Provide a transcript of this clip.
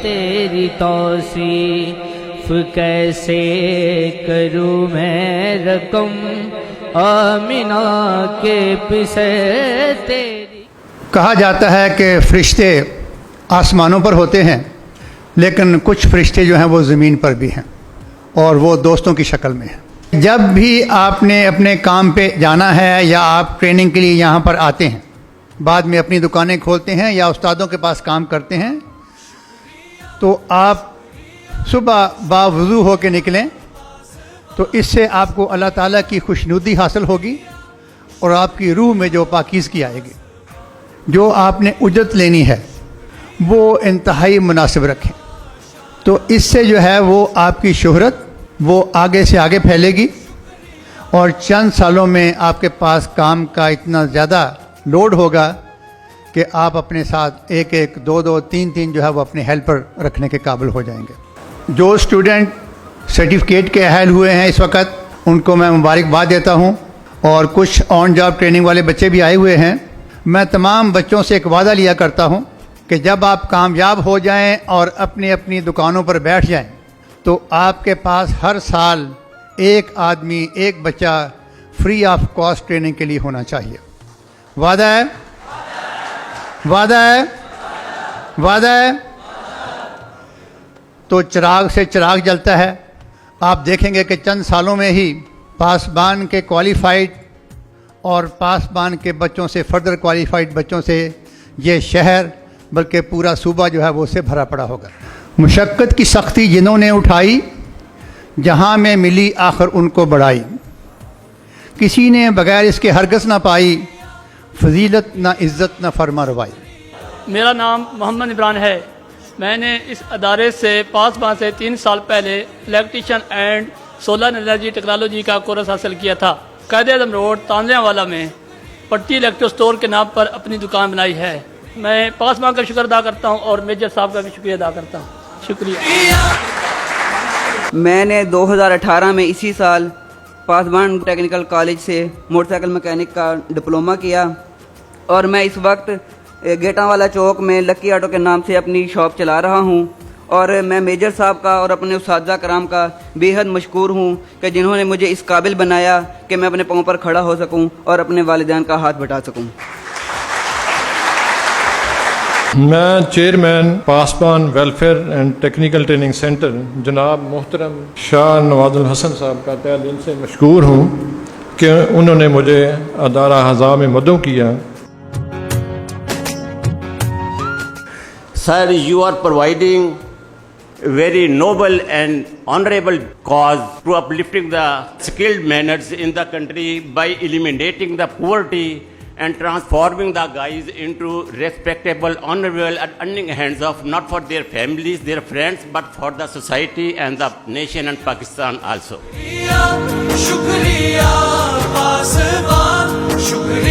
تیری توصیف کیسے کروں میں رقم آمینہ کے پیچھے تیری. کہا جاتا ہے کہ فرشتے آسمانوں پر ہوتے ہیں، لیکن کچھ فرشتے جو ہیں وہ زمین پر بھی ہیں، اور وہ دوستوں کی شکل میں ہیں. جب بھی آپ نے اپنے کام پہ جانا ہے یا آپ ٹریننگ کے لیے یہاں پر آتے ہیں، بعد میں اپنی دکانیں کھولتے ہیں یا استادوں کے پاس کام کرتے ہیں، تو آپ صبح باوضو ہو کے نکلیں تو اس سے آپ کو اللہ تعالیٰ کی خوشنودی حاصل ہوگی اور آپ کی روح میں جو پاکیزگی آئے گی. جو آپ نے اجرت لینی ہے وہ انتہائی مناسب رکھیں، تو اس سے جو ہے وہ آپ کی شہرت وہ آگے سے آگے پھیلے گی، اور چند سالوں میں آپ کے پاس کام کا اتنا زیادہ لوڈ ہوگا کہ آپ اپنے ساتھ ایک ایک دو دو تین تین جو ہے وہ اپنے ہیلپر رکھنے کے قابل ہو جائیں گے. جو اسٹوڈنٹ سرٹیفکیٹ کے اہل ہوئے ہیں اس وقت، ان کو میں مبارکباد دیتا ہوں، اور کچھ آن جاب ٹریننگ والے بچے بھی آئے ہوئے ہیں. میں تمام بچوں سے ایک وعدہ لیا کرتا ہوں کہ جب آپ کامیاب ہو جائیں اور اپنی اپنی دکانوں پر بیٹھ جائیں تو آپ کے پاس ہر سال ایک آدمی، ایک بچہ فری آف کاسٹ ٹریننگ کے لیے ہونا چاہیے. وعدہ ہے؟ وعدہ ہے؟ وعدہ ہے؟ تو چراغ سے چراغ جلتا ہے. آپ دیکھیں گے کہ چند سالوں میں ہی پاسبان کے کوالیفائڈ اور پاسبان کے بچوں سے، فردر کوالیفائڈ بچوں سے یہ شہر بلکہ پورا صوبہ جو ہے وہ اس سے بھرا پڑا ہوگا. مشقت کی سختی جنہوں نے اٹھائی، جہاں میں ملی آخر ان کو بڑائی. کسی نے بغیر اس کے ہرگز نہ پائی، فضیلت نہ عزت نہ فرما روائی. میرا نام محمد عمران ہے. میں نے اس ادارے سے پاسبان سے 3 سال پہلے electrician and solar energy technology کا کورس حاصل کیا تھا. قائد اعظم روڈ تانزیاں والا میں پٹی الیکٹرو اسٹور کے نام پر اپنی دکان بنائی ہے. میں پاسبان کا شکر ادا کرتا ہوں اور میجر صاحب کا بھی شکریہ ادا کرتا ہوں. شکریہ. میں نے 2018 میں اسی سال پاسبان ٹیکنیکل کالج سے موٹر سائیکل میکینک کا ڈپلومہ کیا، اور میں اس وقت گیٹاں والا چوک میں لکی آٹو کے نام سے اپنی شاپ چلا رہا ہوں. اور میں میجر صاحب کا اور اپنے اساتذہ کرام کا بے حد مشکور ہوں کہ جنہوں نے مجھے اس قابل بنایا کہ میں اپنے پاؤں پر کھڑا ہو سکوں اور اپنے والدین کا ہاتھ بٹا سکوں. میں chairman Pasban welfare and technical training centre جناب محترم شاہ نواز الحسن صاحب کا تہ دل سے مشکور ہوں کہ انہوں نے مجھے ادارہ حضا میں مدعو کیا. Sir, you are providing a very noble and honorable cause to uplifting the skilled manners in the country by eliminating the poverty and transforming the guys into respectable, honorable and earning hands of not for their families, their friends, but for the society and the nation and Pakistan also. Shukriya, Pasban, Shukriya.